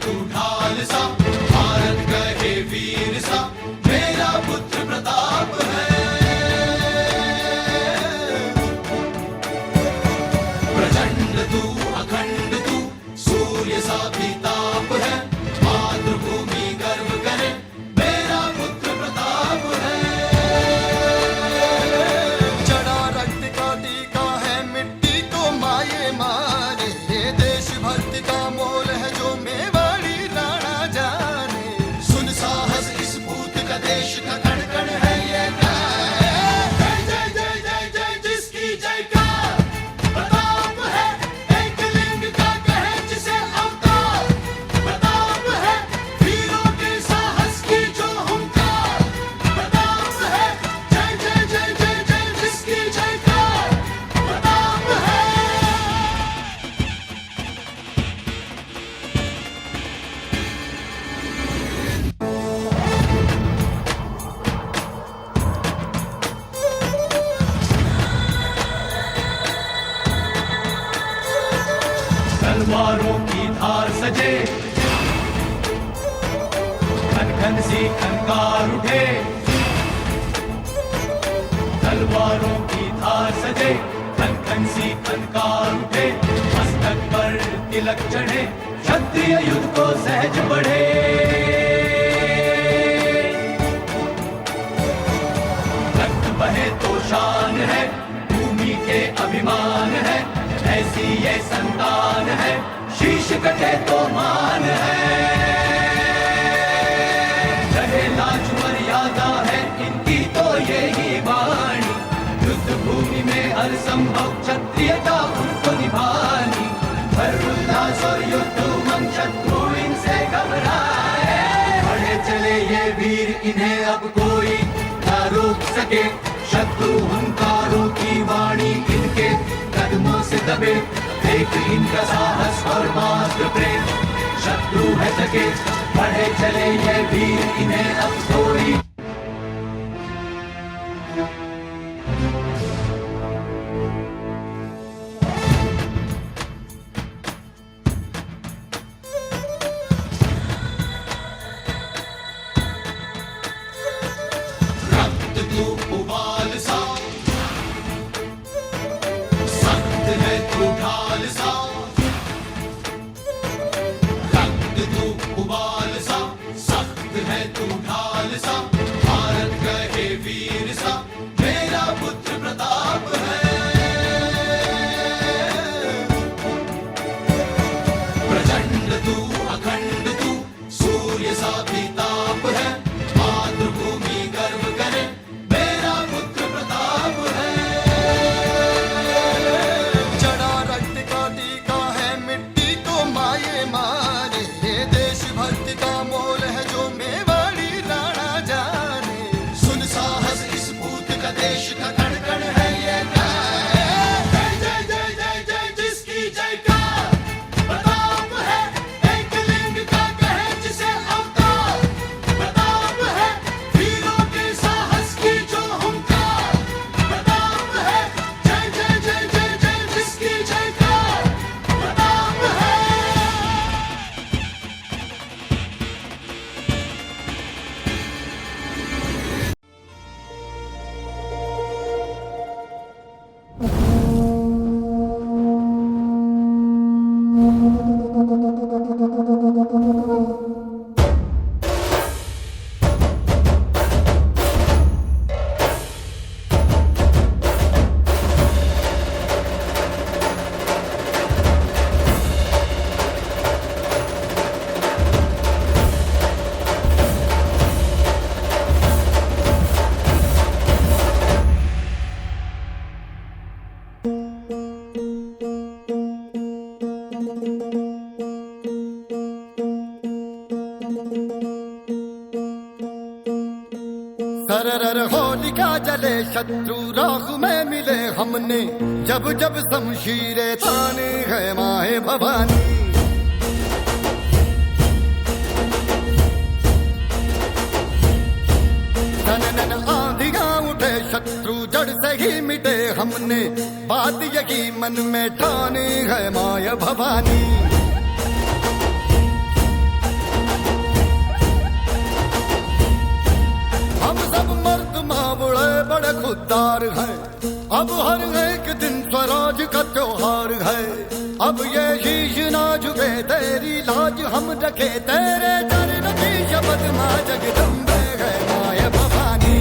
तू ढाल सा, भारत कहे वीर सा, मेरा पुत्र प्रताप है। प्रचंड तू अखंड तू, सूर्य सा भी ताप है, मातृभूमि गर्व करे, मेरा पुत्र प्रताप है। चढ़ा रक्त का टीका है, मिट्टी को माये मारे, देशभक्ति का मोल है जो मेवाड़ी राणा जाने। सुन साहस इस पूत का, देश का कण कण है ये प्यार। जय जय जय जय जय जिसकी जयकार, प्रताप है एक लिंग का कहे जिसे अवतार। प्रताप है वीरों के साहस की जो हुंकार। प्रताप है जय जय जय जय जय जिसकी जयकार, प्रताप है। तलवारों की धार सजे, घन घन सी खनकार उठे। तलवारों की धार सजे, घन घन सी खनकार उठे। मस्तक पर तिलक चढ़े, क्षत्रिय युद्ध को सहज बढ़े। रक्त बहे तो शान है, भूमि के अभिमान है, ऐसी ये संतान है, शीश कटे तो मान है। रहे लाज मर्यादा है इनकी तो ये ही वाणी, युद्ध भूमि में हर संभव क्षत्रियता उनको निभानी। हर उल्लास और युद्ध उमंग, शत्रु इनसे घबराए। बढ़े चले ये वीर, इन्हें अब कोई ना रोक सके। शत्रु हुंकारों की वाणी इनके कदमों से दबे। देख इनका साहस और मात्र प्रेम, शत्रु है सके। बढ़े चले ये वीर, इन्हें अब कोई रक्त तू उबाल सा, सख्त है तू ढाल सा। रक्त तू उबाल सा, सख्त है तू ढाल सा, भारत कहे वीर सा, मेरा पुत्र प्रताप है। प्रचंड तू अखंड तू, सूर्य सा भी ताप है, मातृभूमि गर्व करे, मेरा पुत्र प्रताप है। चढ़ा रक्त का टीका है, मिट्टी को माये मारे, देशभक्ति का मोल है जो मेवाड़ी राणा जाने। सुन साहस इस पूत का, देश का कण कण है ये प्यार। जय जय जय जय जय जिसकी जयकार, प्रताप है एक लिंग का कहे जिसे अवतार। प्रताप है वीरों के साहस की जो हुंकार। प्रताप है जय जय जय जय जय जिसकी जयकार, प्रताप है। सरर होलिका जले, शत्रु राख में मिले हमने, जब जब शमशीरें ताने है माए भवानी। नन आंधियां उठे, शत्रु जड़ से ही मिटे हमने, बात यही मन में ठानी है माया भवानी। खुददार है। अब हर एक दिन स्वराज का त्योहार है। अब ये शीश ना झुके तेरी लाज हम रखे, तेरे चरण की शपथ माँ जगदम्बे है माय भवानी।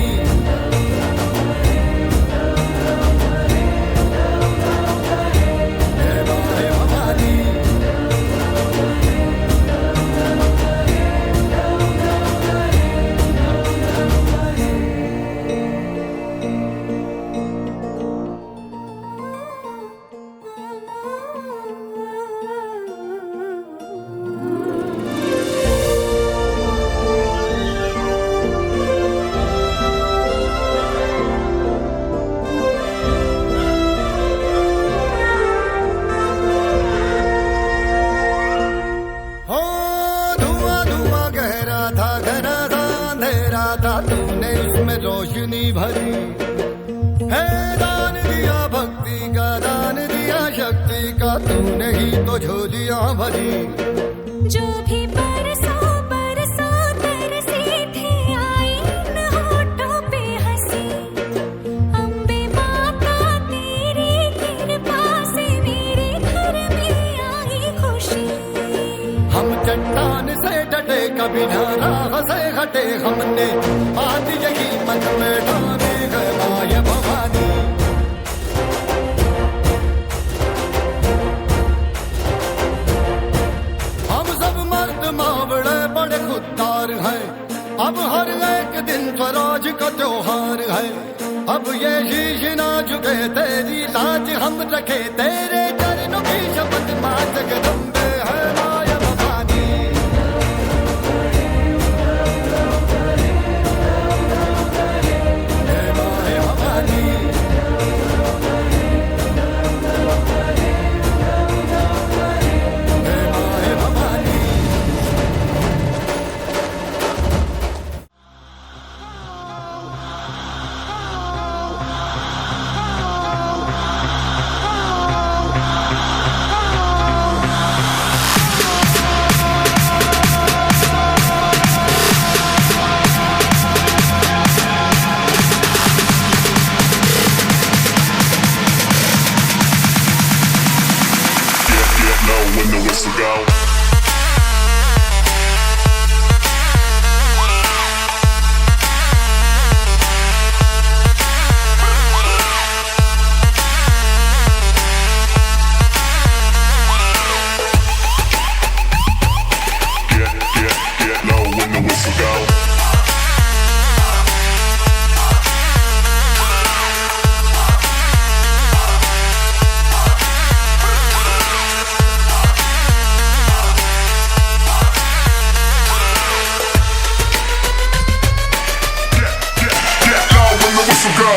तूने इसमें रोशनी भरी है, दान दिया भक्ति का, दान दिया शक्ति का, तूने ही तो झोलियां भरी। जो भी बरसों बरसों तरसे थे आई न होठों पे हंसी, अम्बे माता तेरी कृपा से मेरे घर में आई खुशी। हम चट्टान से डटे कभी ना राह से हटे, हमने बात यही मन में ठानी है माय भवानी। हम सब मर्द मावड़े बड़े खुददार हैं। अब हर एक दिन स्वराज का त्योहार है। अब ये शीश ना झुके तेरी लाज हम रखे, तेरे चरणों की शपथ माँ जगदम्बे है my Bhavani. When the whistle go. Get low when the whistle go. Go.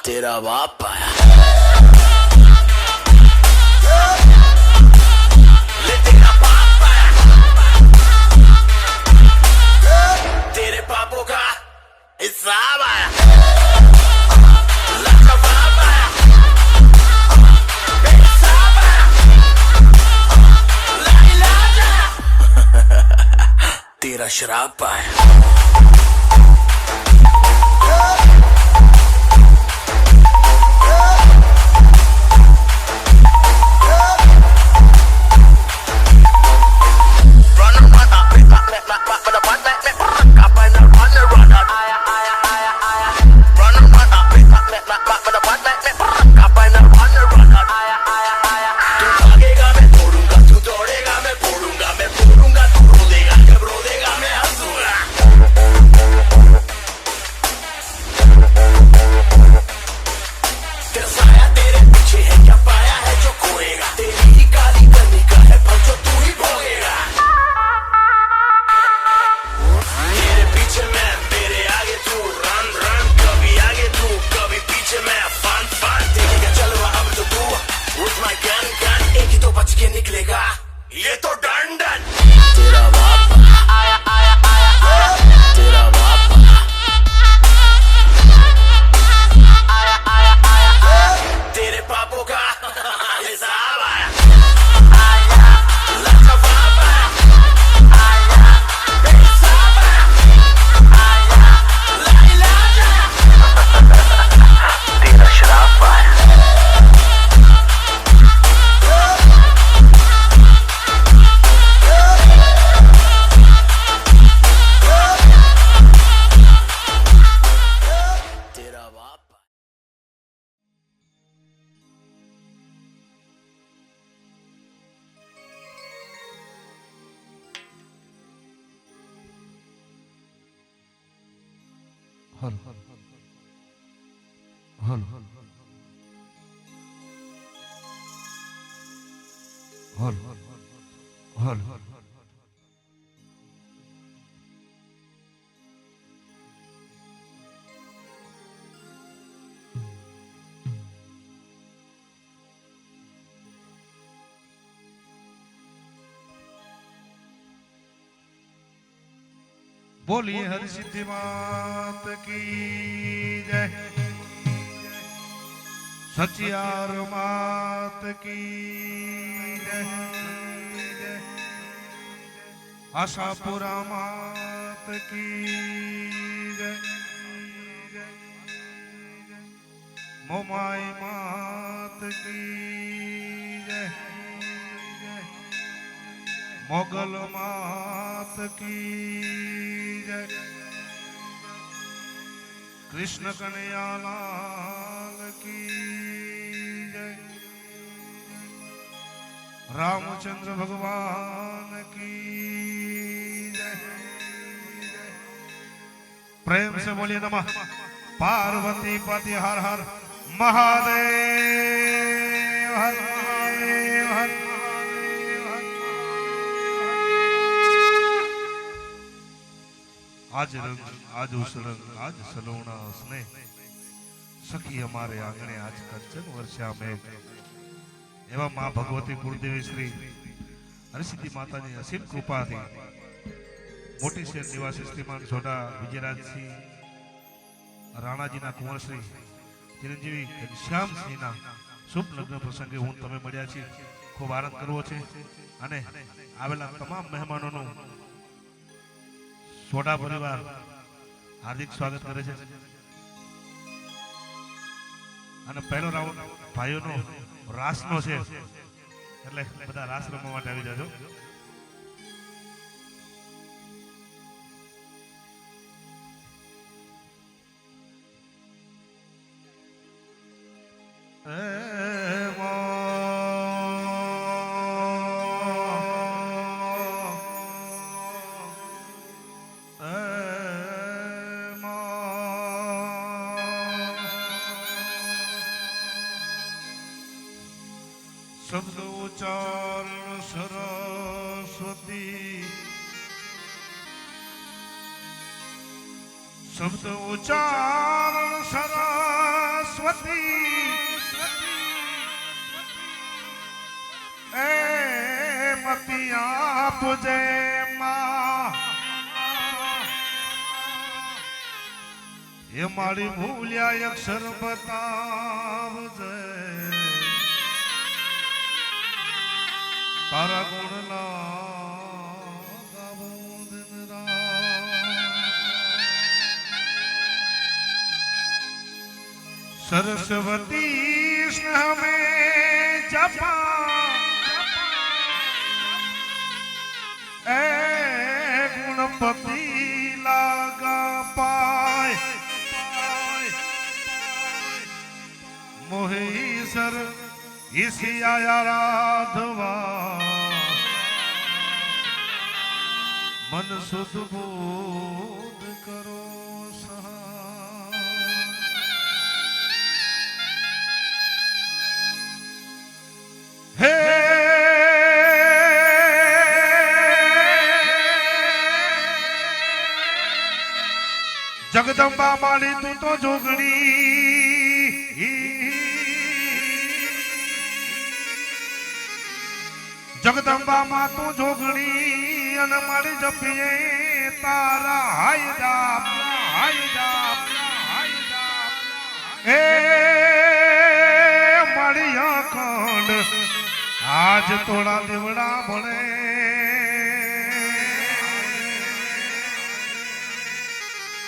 तेरा बाप आया। ले तेरा बाप आया। तेरे पापों का हिसाब आया। तेरा श्राप आया। बोलिए हरि सिद्धि मात की जय, सचियार मात की जय, आशापुरा मात की जय, मोमाई मात की जय, मोगल मात की जय, कृष्ण कन्हैया लाल की जय, रामचंद्र भगवान की जय। प्रेम से बोलिए नमः पार्वती पति हर हर महादेव हर महादेव हर आज रंग आज उस रंग आज सलोना स्नेह सखी हमारे आंगणे आज कंचन वर्षा में एवं मां भगवती कुलदेवी श्री हरिसिद्धि माता की असीम कृपा थी मोटी शहर निवासी श्रीमान सोडा विजयराज सिंह राणा जी ना कुंवर श्री चिरंजीवी घनश्याम सिंह ना शुभ लग्न प्रसंगे हूँ तमे मळ्या छी खूब आनंद करवो छे अने आवेला तमाम मेहमानों सोडा परिवार हार्दिक स्वागत करे छे અને પહેલો રાઉન્ડ ભાઈઓનો રાસનો છે એટલે બધા રાસ રમવા માટે આવી જાજો। शब्द उच्चारण सरस्वती शब्द उच्चारण सरस्वती ए मतिया पुजे मां ये मारी भूलिया अक्षर बतावजे तारा गुण ना गावो दिन रात। सरस्वती स्नेह में जपा ए गुणपति लागा पाय मोहे सर इसी आया राधवा मन सुध बोध करो सहा हे जगदंबा माली तू तो जोगणी जगदंबा मा तू जोगणी अन माली जपिए तारा हाय जाप ए माड़िया खंड आज तोड़ा देवड़ा बने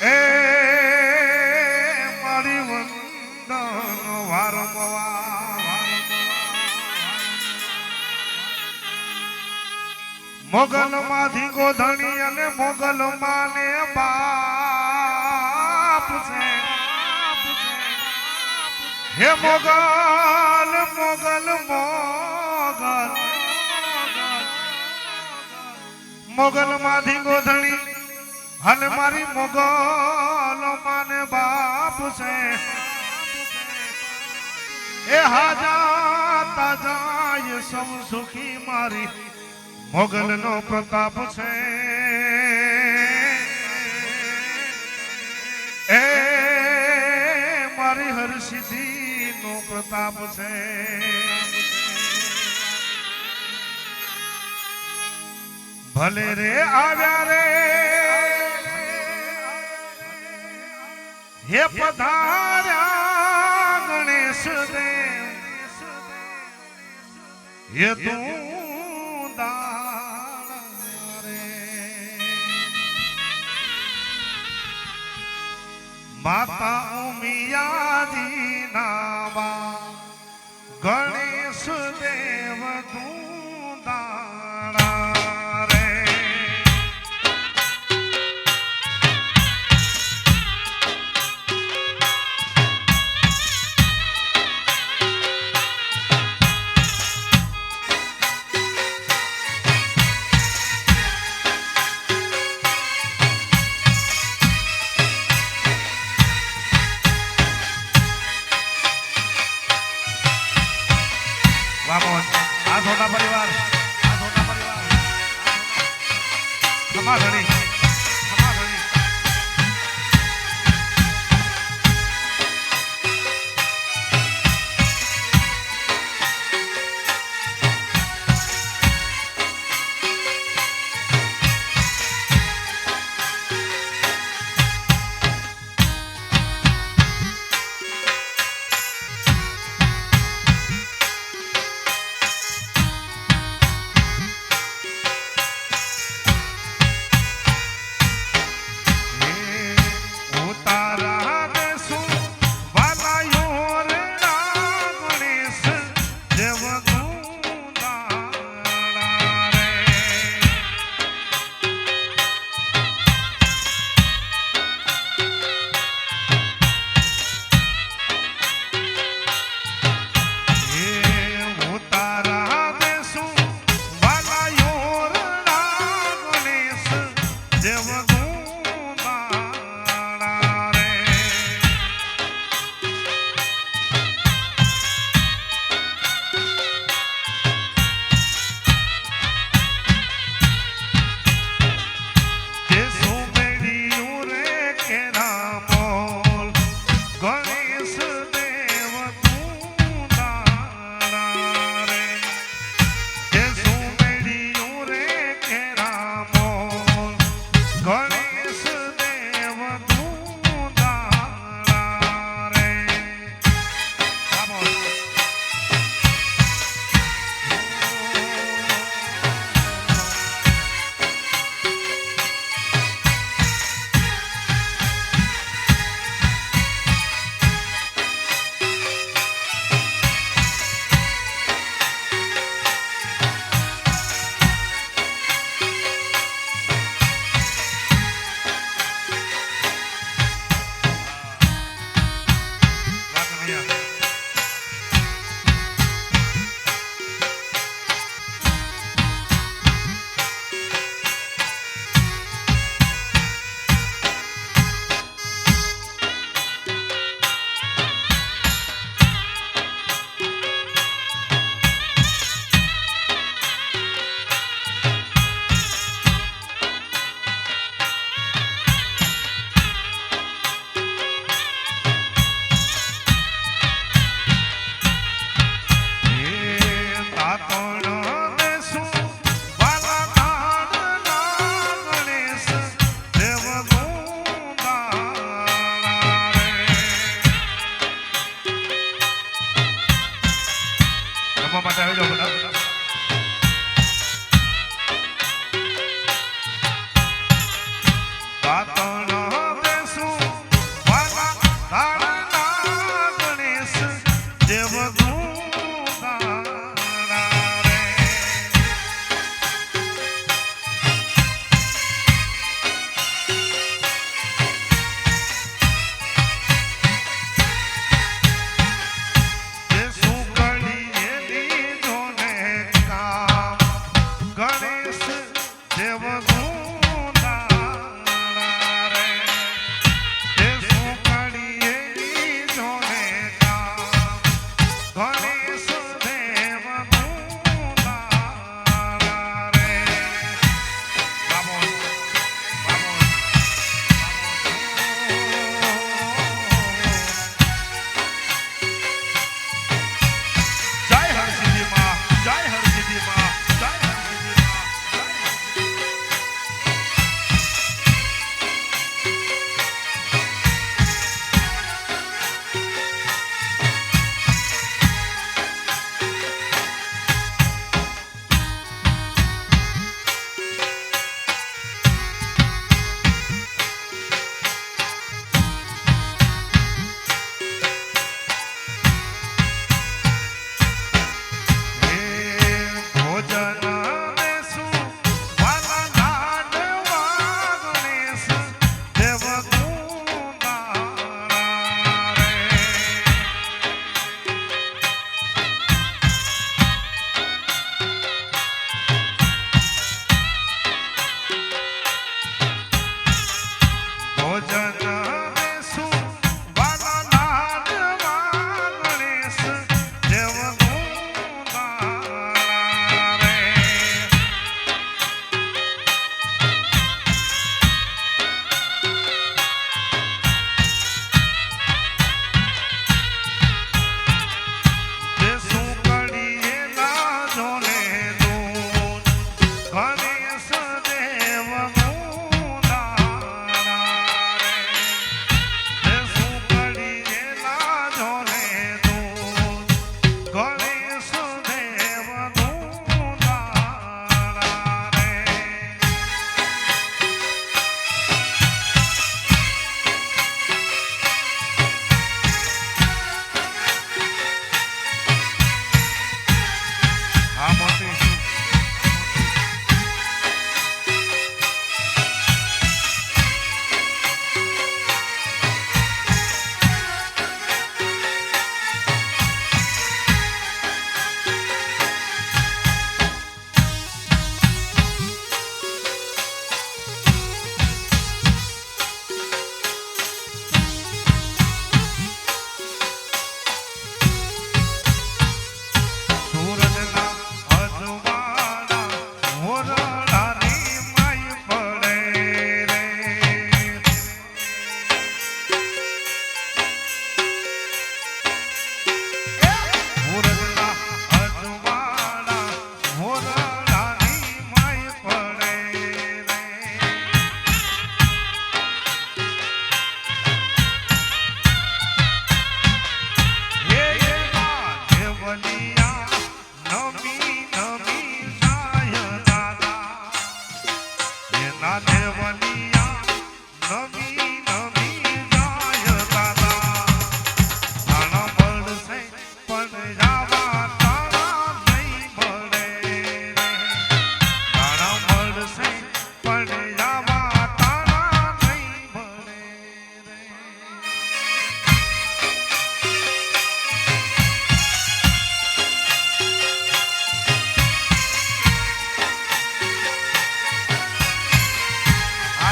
ए मारी वंदन वारमवा मोगल माधी गोधनी अने मोगल माने बाप से हे मोगल मोगल मोगल मोगल माधी गोधनी हल मारी मोगल माने बाप से ए हाजा ताजा सब सुखी मारी मोगल नो प्रताप से ए मारी हर सिद्धि नो प्रताप से भले रे आव्या रे हे पधार्या गणेश देव ये तू माता उमिया जी नावा गणेश देव दूदाड़ा रे Vamos, a छोटा परिवार क्षमा घड़ी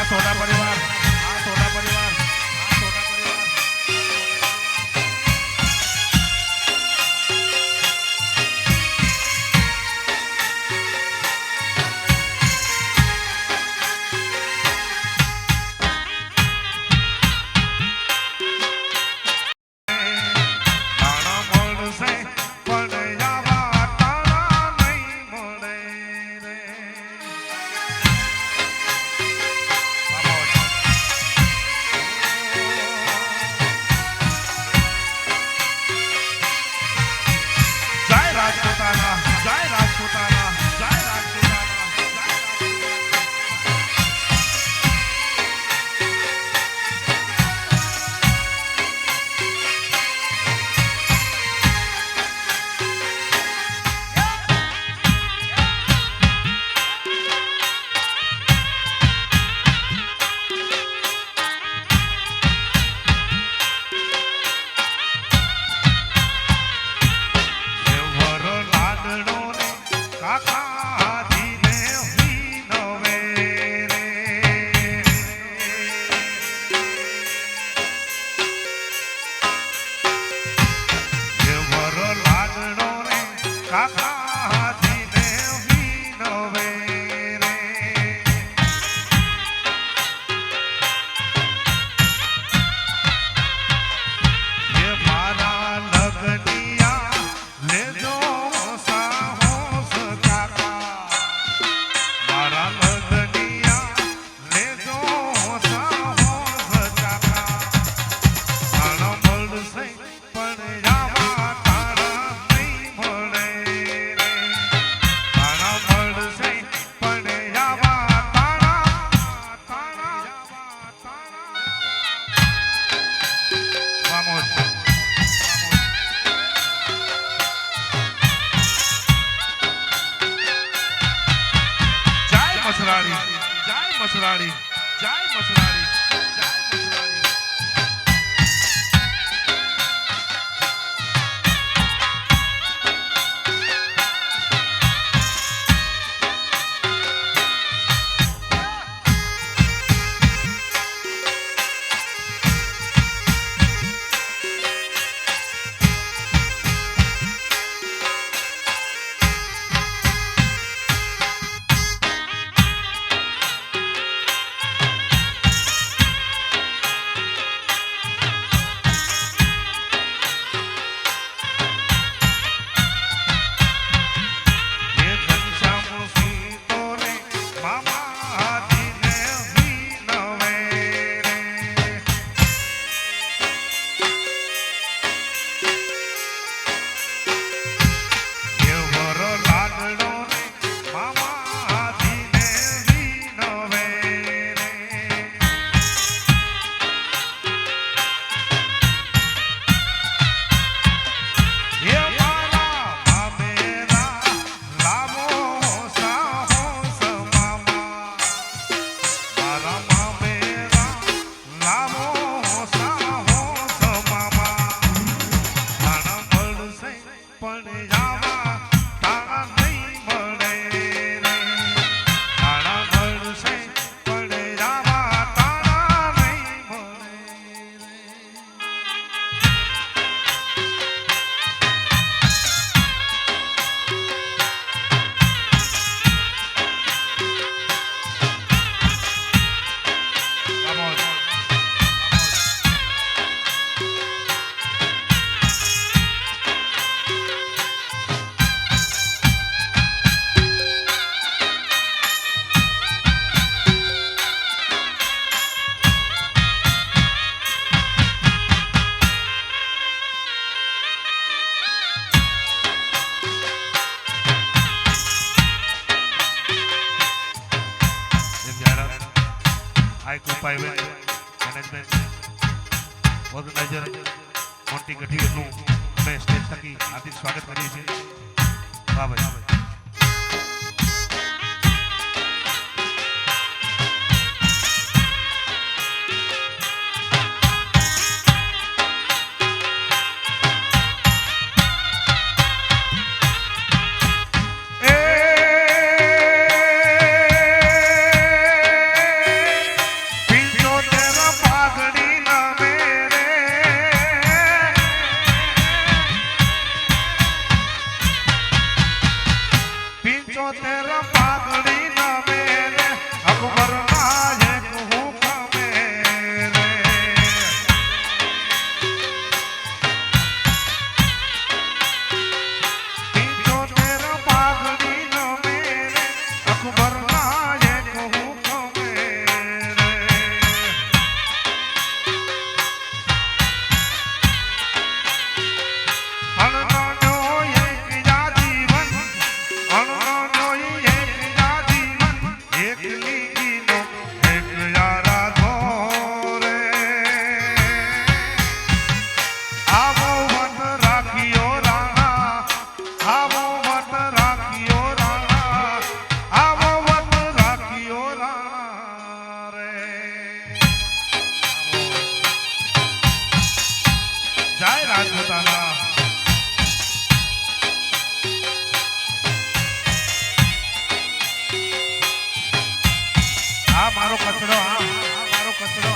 સોડા પરિવાર જય મસરાડી જય મસરાડી જય મસરાડી ઓર્ગેનાઇઝર મોન્ટી ગઢીનું અમે સ્ટેજ થકી હાર્દિક સ્વાગત કરીએ છીએ. વાહ ભાઈ. મારો કચરો મારો કચરો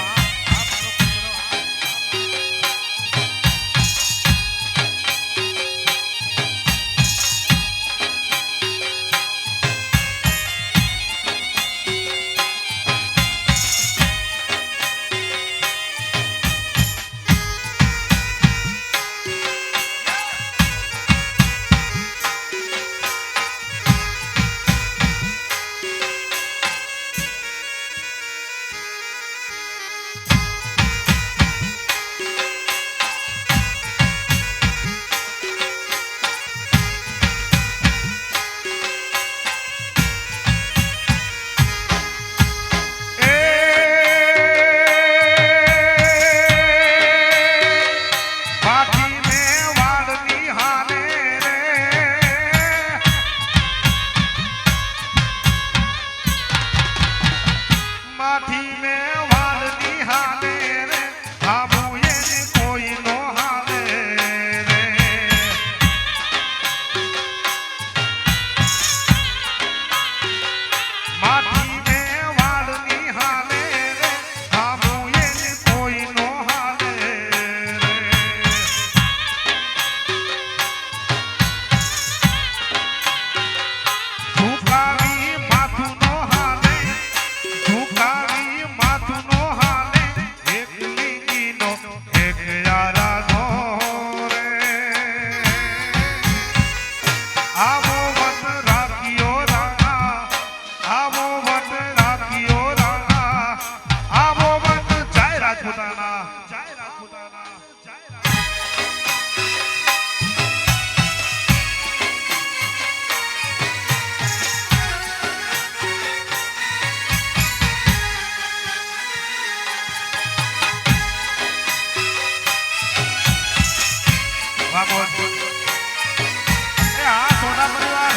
માઠી મે વાલ નિહાલે રે આબુએ કોઈ નો હાલે રે માઠી મે વાલ નિહાલે રે આબુએ કોઈ નો હાલે રે ઝુકાવી માથું નો હાલે ઝુકાવી માથું નો હાલે એક લીંગીનો એક યારા નો રે આવો વટ રાખ્યો રાણા આવો વટ રાખ્યો રાણા આવો વટ જય રાજપૂતાના જય રાજપૂતાના જય વાહ એ આ સોના પરિવાર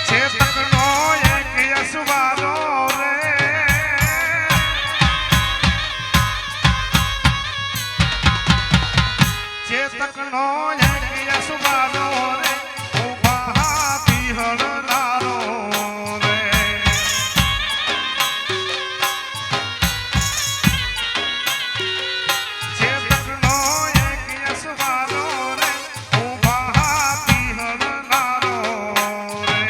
ચેતકનો એક યશવારો રે ચેતકનો એક યશવારો રે ઉભા પીહળનારો રે ચેતકનો એક યશવારો રે ઉભા પીહળનારો રે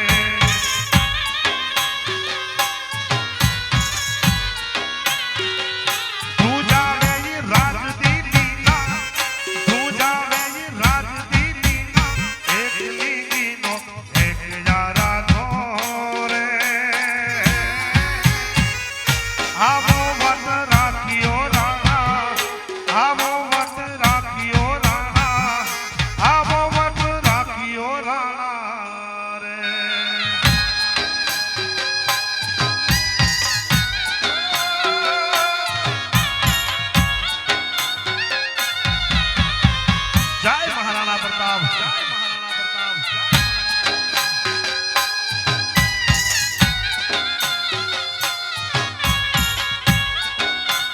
તું જાવે ઈ રાજદીદીના તું જાવે ઈ રાજદીદીના એક લીંગીનો એક યારા નો રે આવો વટ રાખ્યો રાણા આવો વટ રાખ્યો રાણા આવો વટ રાખ્યો રાણા રે જય મહારાણા પ્રતાપ જય મહારાણા પ્રતાપ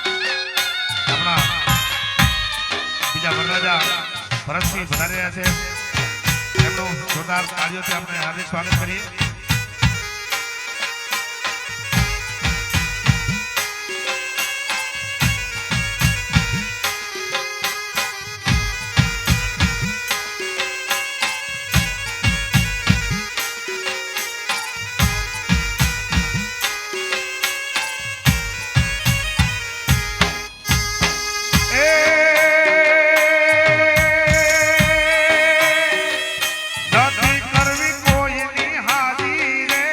આપણા બીજા વરરાજા ભરતસિંહ વધારી રહ્યા છે એમનું જોરદાર તાળીઓથી આપણે હાર્દિક સ્વાગત કરીએ નથી કરવી કોઈની હારી રે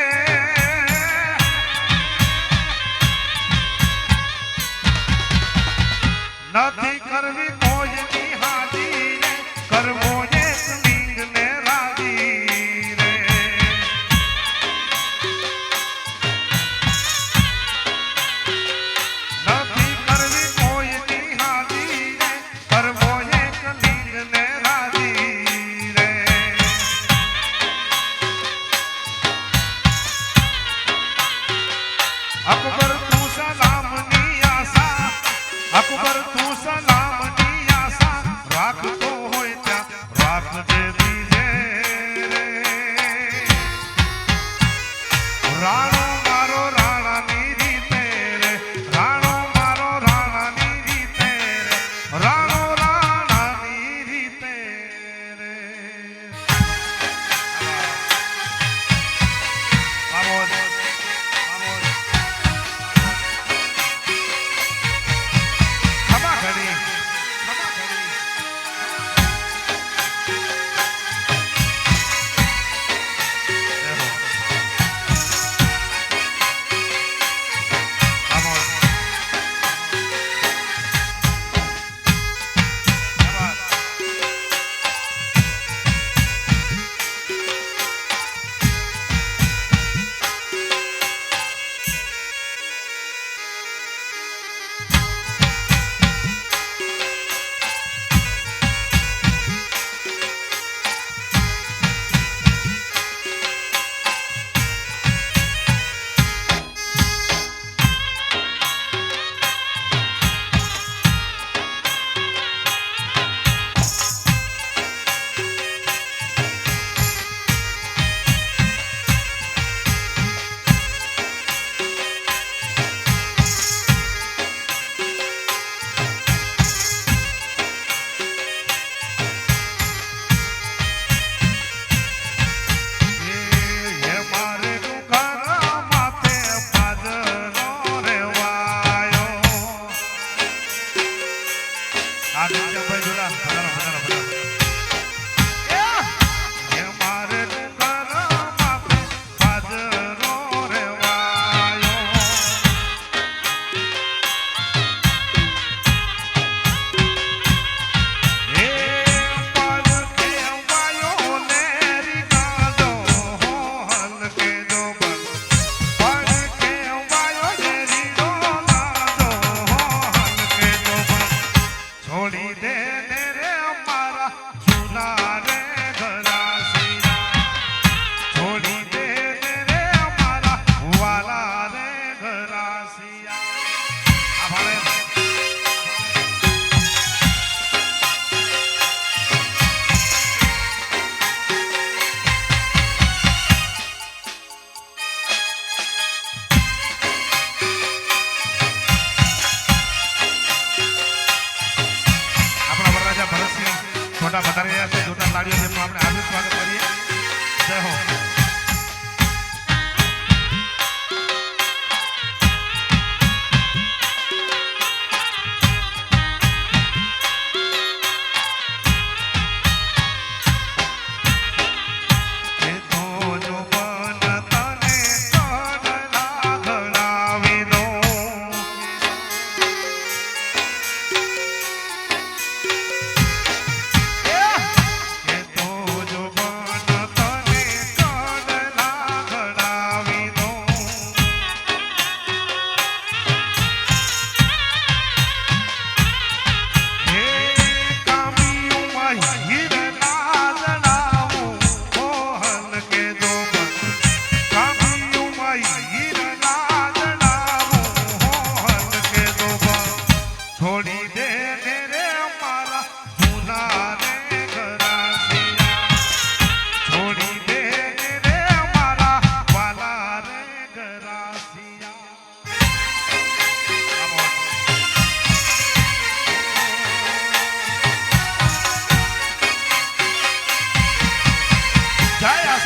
નથી કરવી કોઈની હારી રે કરવો એક લીંગને રાજી રે નથી કરવી કોઈની હારી રે કરવો એક લીંગને રાજી રે અકબર તું સલામની આશા અકબર તું સલામની આશા રાખતો હોય ત્યાં રાખજે બીજે રે રાણો મારો રાણાની રીતે રે રાણો મારો રાણાની રીતે રે રાણો રાણાની રીતે રે આમોદ આમોદ ખમા ઘડી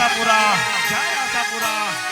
આશાપુરા જય આશાપુરા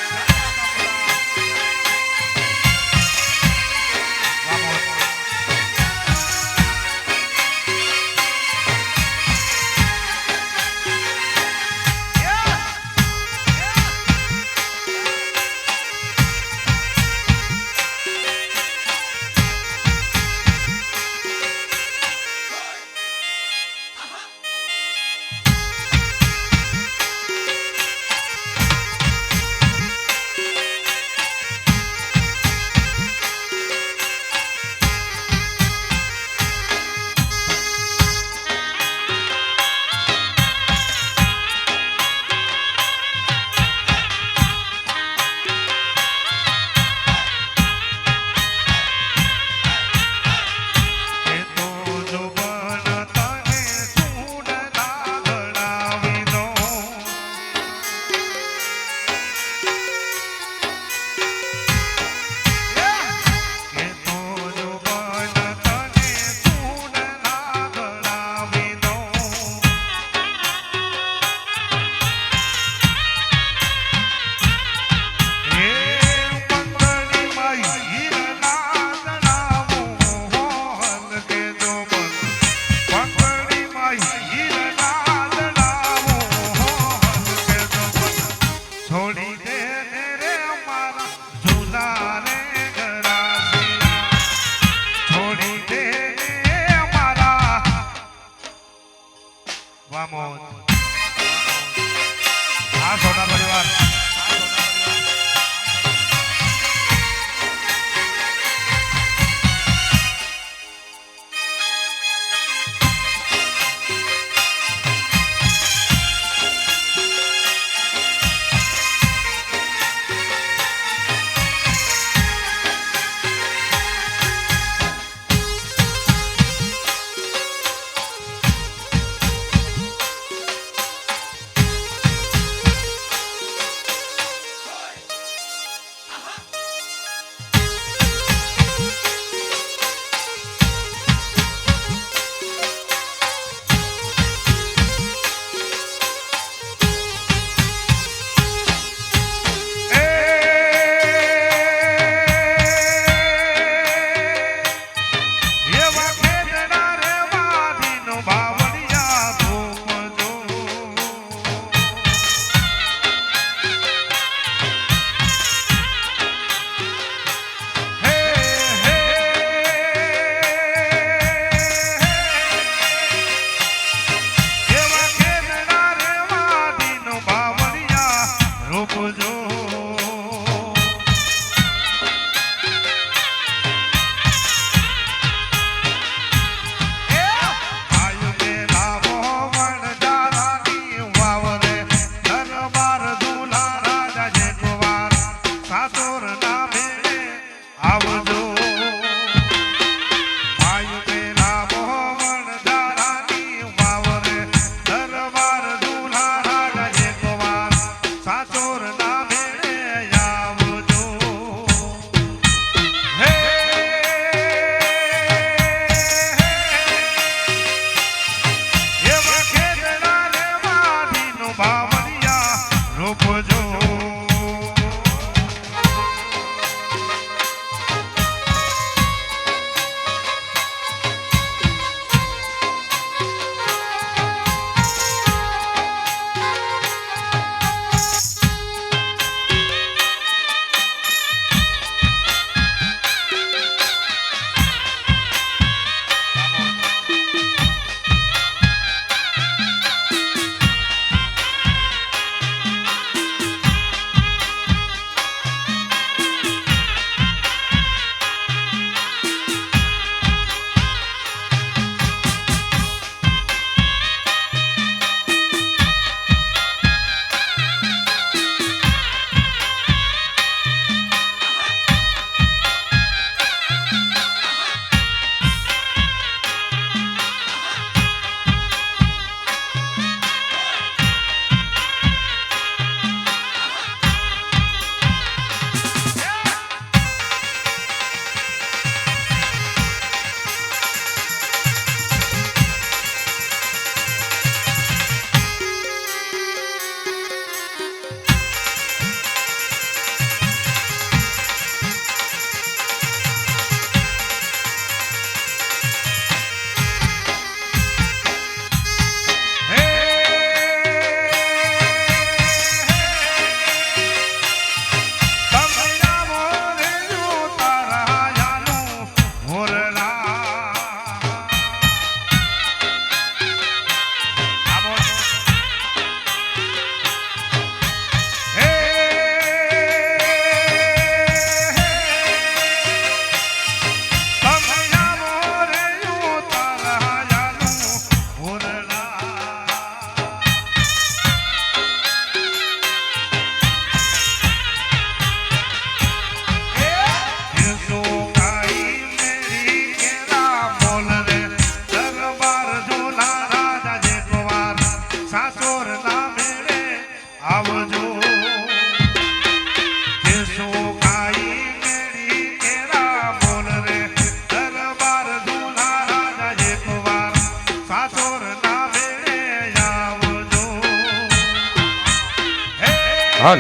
હાલ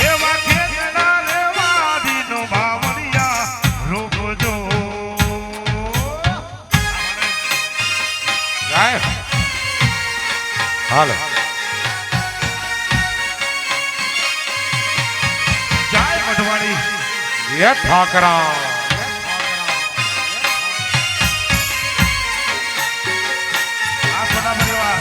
એવા ખેતના રેવાડીનો બાવળિયા રોકજો. જાય હાલ જય મઢવાડી. એ ઠાકરા આ સોના પરિવાર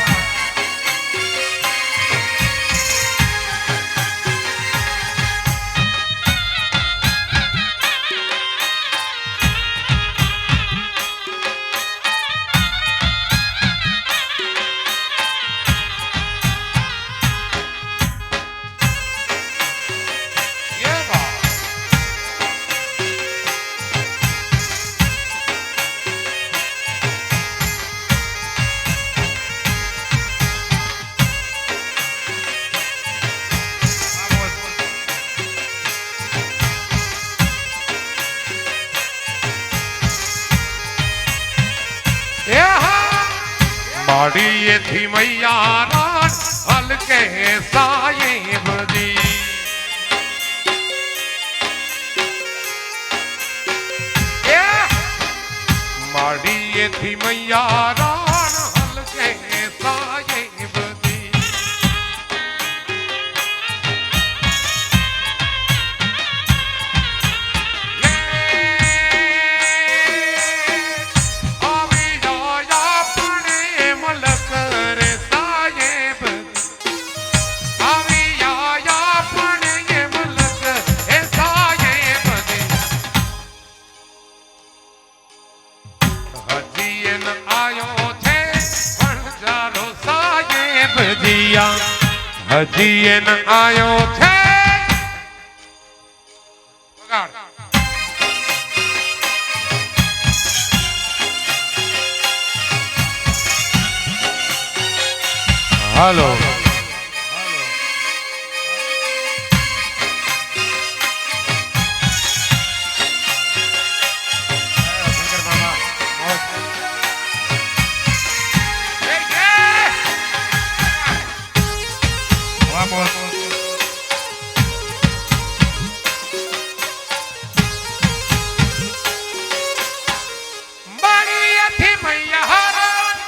એ બા માડીએથી મૈયા રાણ હલકે સાહેબજી માડીએથી મૈયા રાણ હલકે સાહેબજી આવી જાય આપણે મલક રે સાહેબ આવી જાય આપણે મલક એ સાહેબ હજી એન આયો છે ભણજારો સાહેબ જીયા હજી એન આયો છે વગાડ હાલો માડીએથી મૈયા રાણ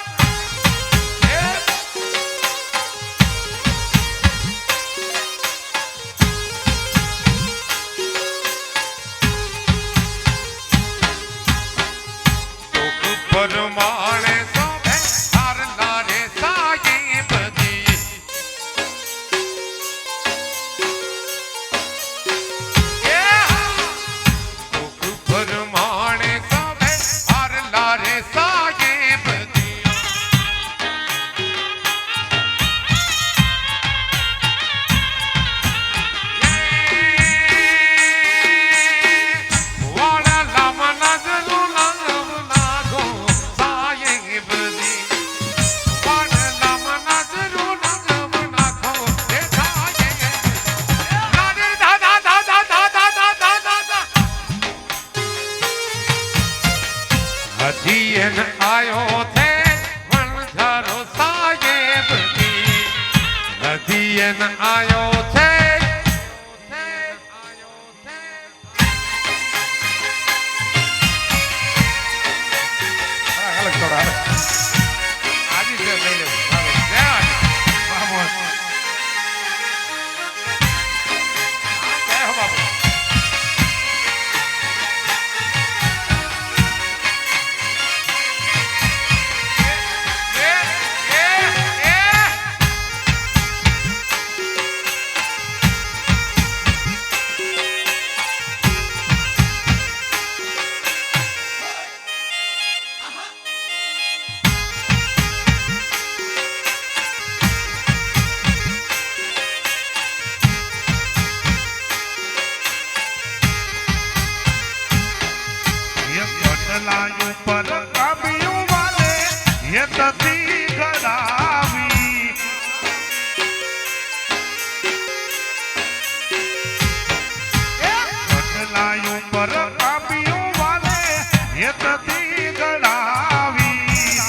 પરમાણે સોભે હારલા રે સાહેબજી પરમાણે સોભે હારલા રે સાહેબજી વાળા લામા નજરો નાગો સાહેબજી વાળા લામા નજરો નાગો એ સાહેબ દાદા દાદા દાદા દાદા દાદા હજી એન આયો છે વણઝારો સાહેબજી હજી એન આયો છે લાયું પર કાપ્યું વાલે એ તતી ગળાવી લાયું પર કાપ્યું વાલે એ તતી ગળાવી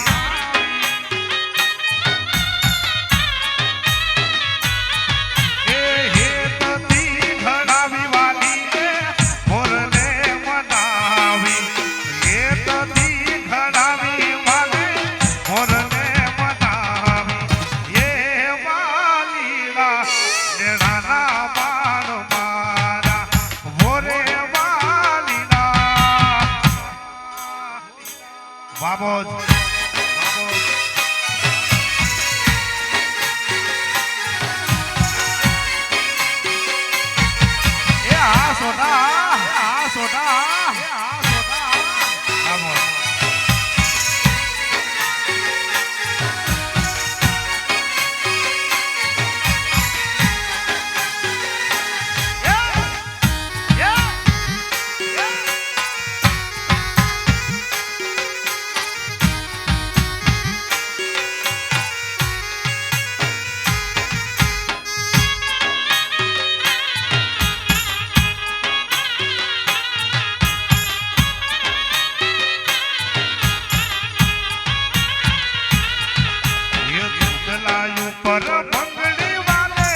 ઉપર બંગડી વાલે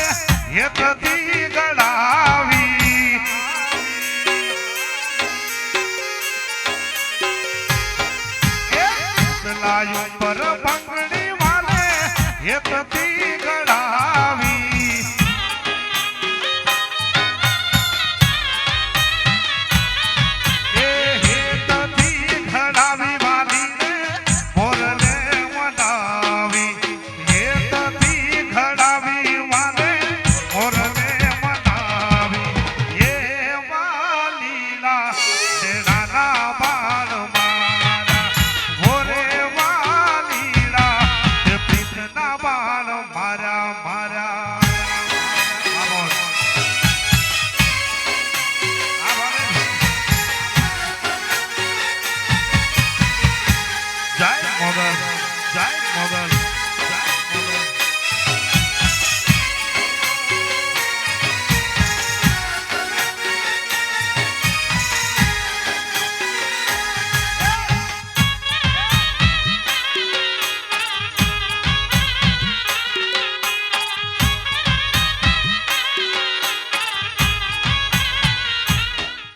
હેતથી ગળાવી લાય ઉપર બંગડી વાલે હેતથી ગળાવી એ હેતથી ગળાવી વાલીને મોરલે મનાવી હેતથી ગળાવી વાલે મોરલે મનાવી એ વાલીલા તેડાના બાળ મારા મોરે વાલીલા તે પ્રીતના બાળ મારા મારા જય મોગલ જય મોગલ